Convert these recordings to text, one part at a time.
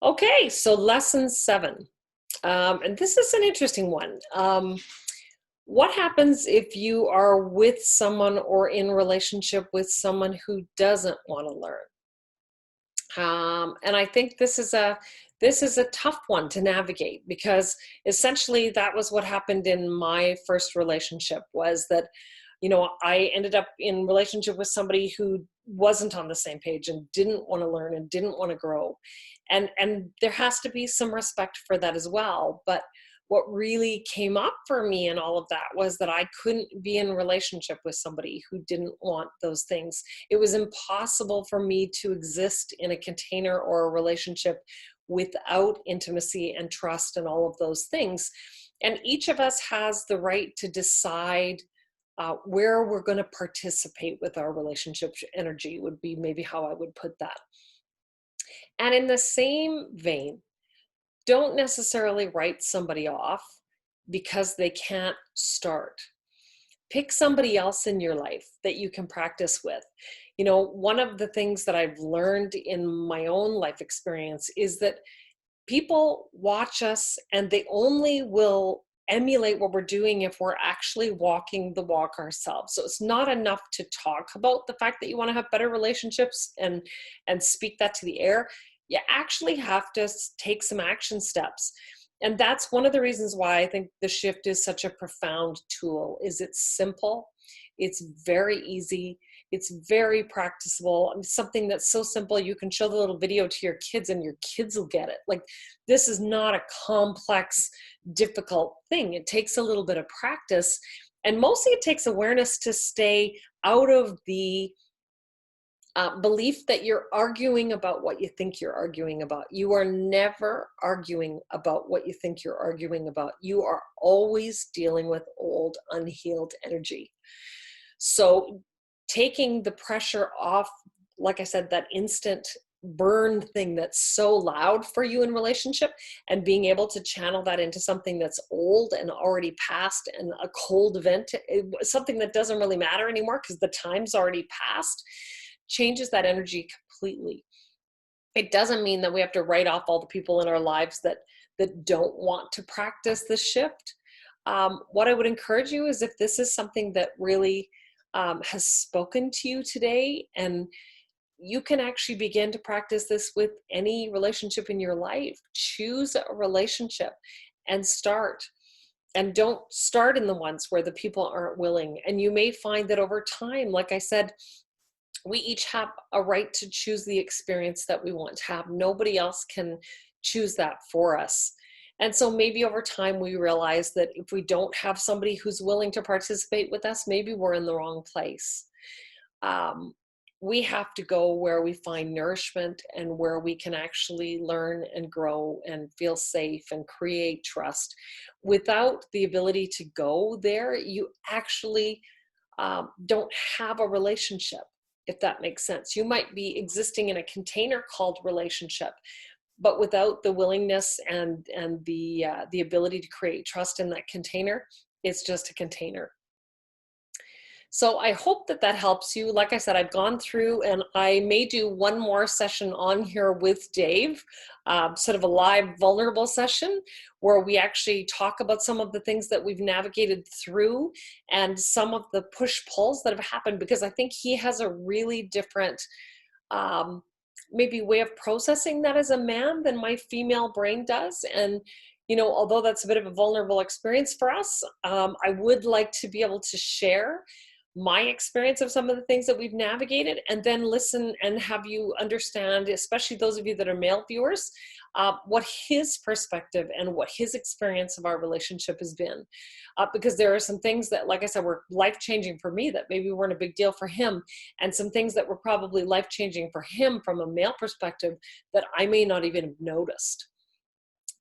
Okay, so lesson 7. And this is an interesting one. What happens if you are with someone or in relationship with someone who doesn't want to learn? And I think this is a tough one to navigate because essentially that was what happened in my first relationship was that I ended up in relationship with somebody who wasn't on the same page and didn't want to learn and didn't want to grow. And there has to be some respect for that as well. But what really came up for me in all of that was that I couldn't be in a relationship with somebody who didn't want those things. It was impossible for me to exist in a container or a relationship without intimacy and trust and all of those things. And each of us has the right to decide where we're going to participate with our relationship energy, would be maybe how I would put that. And in the same vein, don't necessarily write somebody off because they can't start. Pick somebody else in your life that you can practice with. One of the things that I've learned in my own life experience is that people watch us and they only will emulate what we're doing if we're actually walking the walk ourselves. So it's not enough to talk about the fact that you want to have better relationships and speak that to the air. You actually have to take some action steps. And that's one of the reasons why I think the shift is such a profound tool. Is it's simple, it's very easy, it's very practicable. I mean, something that's so simple you can show the little video to your kids and your kids will get it. Like, this is not a complex, difficult thing. It takes a little bit of practice, and mostly it takes awareness to stay out of the belief that you're arguing about what you think you're arguing about. You are never arguing about what you think you're arguing about. You are always dealing with old, unhealed energy. So taking the pressure off, like I said, that instant burn thing that's so loud for you in relationship, and being able to channel that into something that's old and already past and a cold event, something that doesn't really matter anymore because the time's already passed, changes that energy completely. It doesn't mean that we have to write off all the people in our lives that don't want to practice the shift. What I would encourage you is, if this is something that really has spoken to you today, and you can actually begin to practice this with any relationship in your life. Choose a relationship and start. And don't start in the ones where the people aren't willing. And you may find that over time, like I said, we each have a right to choose the experience that we want to have. Nobody else can choose that for us. And so maybe over time we realize that if we don't have somebody who's willing to participate with us, maybe we're in the wrong place. Um, we have to go where we find nourishment and where we can actually learn and grow and feel safe and create trust. Without the ability to go there, you actually don't have a relationship, if that makes sense. You might be existing in a container called relationship, but without the willingness and the ability to create trust in that container, it's just a container. So I hope that that helps you. Like I said, I've gone through, and I may do one more session on here with Dave, sort of a live vulnerable session where we actually talk about some of the things that we've navigated through and some of the push pulls that have happened, because I think he has a really different um, maybe way of processing that as a man than my female brain does. And although that's a bit of a vulnerable experience for us, I would like to be able to share my experience of some of the things that we've navigated, and then listen and have you understand, especially those of you that are male viewers, what his perspective and what his experience of our relationship has been. Because there are some things that, like I said, were life-changing for me that maybe weren't a big deal for him, and some things that were probably life-changing for him from a male perspective that I may not even have noticed.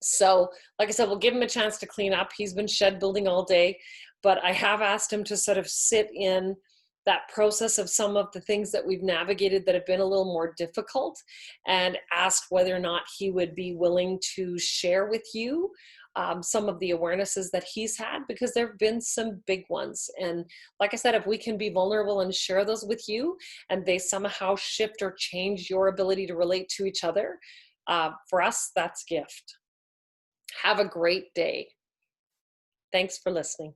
So, like I said, we'll give him a chance to clean up. He's been shed building all day, but I have asked him to sort of sit in that process of some of the things that we've navigated that have been a little more difficult, and asked whether or not he would be willing to share with you some of the awarenesses that he's had, because there have been some big ones. And like I said, if we can be vulnerable and share those with you, and they somehow shift or change your ability to relate to each other, For us, that's gift. Have a great day. Thanks for listening.